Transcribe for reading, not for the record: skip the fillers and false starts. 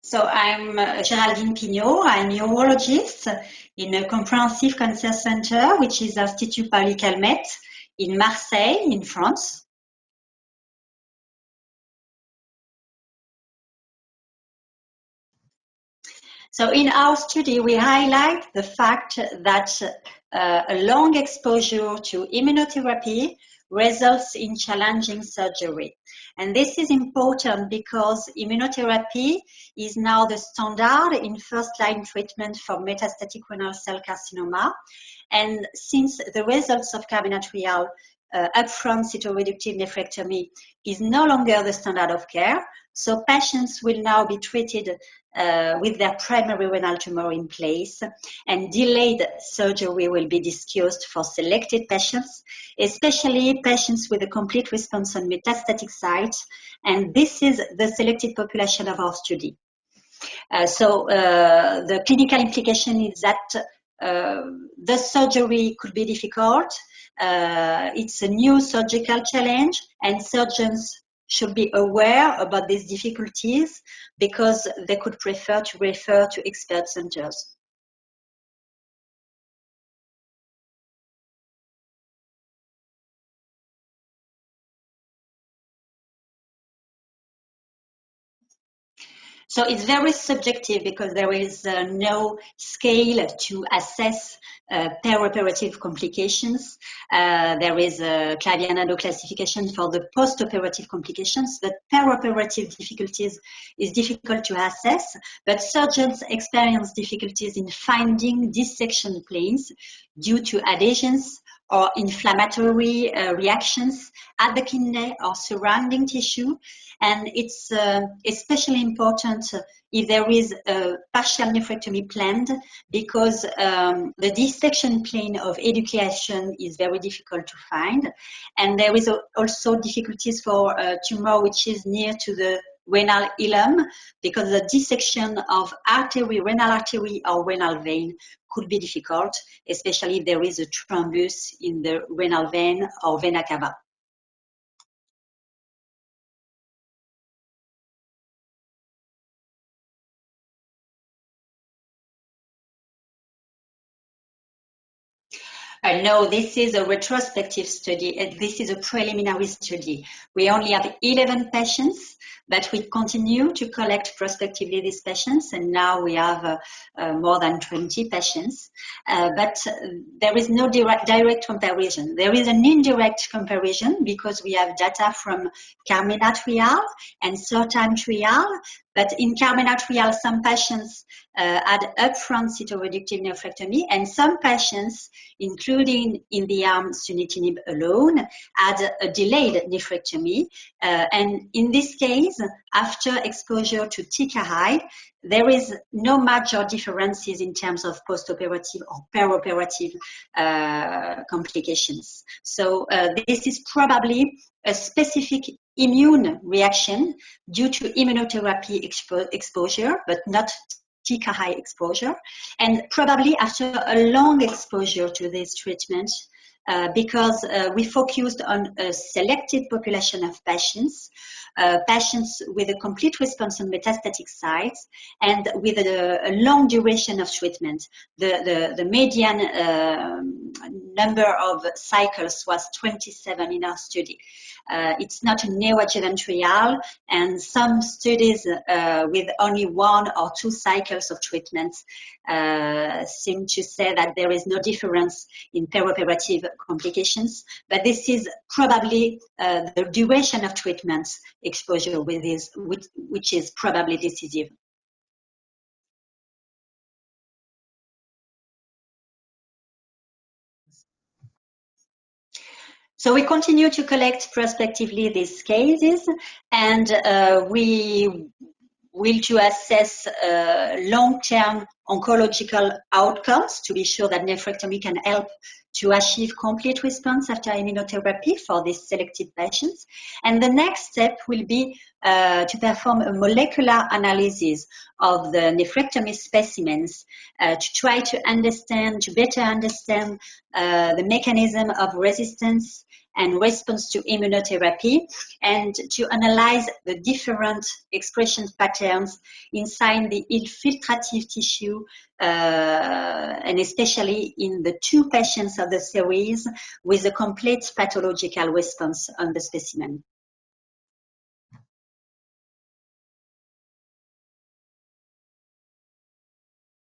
So I'm Géraldine Pignot. I'm a urologist in a comprehensive cancer center, which is Institut Paris-Calmette in Marseille, in France. So in our study, we highlight the fact that a long exposure to immunotherapy results in challenging surgery. And this is important because immunotherapy is now the standard in first-line treatment for metastatic renal cell carcinoma. And since the results of combinatorial upfront cytoreductive nephrectomy is no longer the standard of care, so patients will now be treated with their primary renal tumor in place, and delayed surgery will be discussed for selected patients, especially patients with a complete response on metastatic sites, and this is the selected population of our study. So the clinical implication is that the surgery could be difficult. It's a new surgical challenge, and surgeons should be aware about these difficulties because they could prefer to refer to expert centers. So it's very subjective because there is no scale to assess perioperative complications. There is a Clavianado classification for the post-operative complications, but perioperative difficulties is difficult to assess, but surgeons experience difficulties in finding dissection planes due to adhesions or inflammatory reactions at the kidney or surrounding tissue. And it's especially important if there is a partial nephrectomy planned because the dissection plane of education is very difficult to find. And there is also difficulties for a tumor which is near to the renal ileum because the dissection of artery, renal artery or renal vein could be difficult, especially if there is a thrombus in the renal vein or vena cava. No, this is a retrospective study. This is a preliminary study. We only have 11 patients, but we continue to collect prospectively these patients, and now we have more than 20 patients. But there is no direct comparison. There is an indirect comparison because we have data from Carmina trial and Certain trial. But in Carmina trial, some patients had upfront cytoreductive nephrectomy, and some patients, including in the arm sunitinib alone, had a delayed nephrectomy. And in this case, after exposure to TKI, there is no major differences in terms of postoperative or perioperative complications. So this is probably a specific immune reaction due to immunotherapy exposure, but not TKI exposure, and probably after a long exposure to this treatment, because we focused on a selected population of patients, patients with a complete response on metastatic sites and with a long duration of treatment. The median number of cycles was 27 in our study. It's not a neoadjuvant trial, and some studies with only 1 or 2 cycles of treatment seem to say that there is no difference in perioperative complications, but this is probably the duration of treatment exposure with this, which is probably decisive. So we continue to collect prospectively these cases, and we will to assess long-term oncological outcomes to be sure that nephrectomy can help to achieve complete response after immunotherapy for these selected patients. And the next step will be to perform a molecular analysis of the nephrectomy specimens to try to better understand the mechanism of resistance and response to immunotherapy, and to analyze the different expression patterns inside the infiltrative tissue, and especially in the 2 patients of the series with a complete pathological response on the specimen.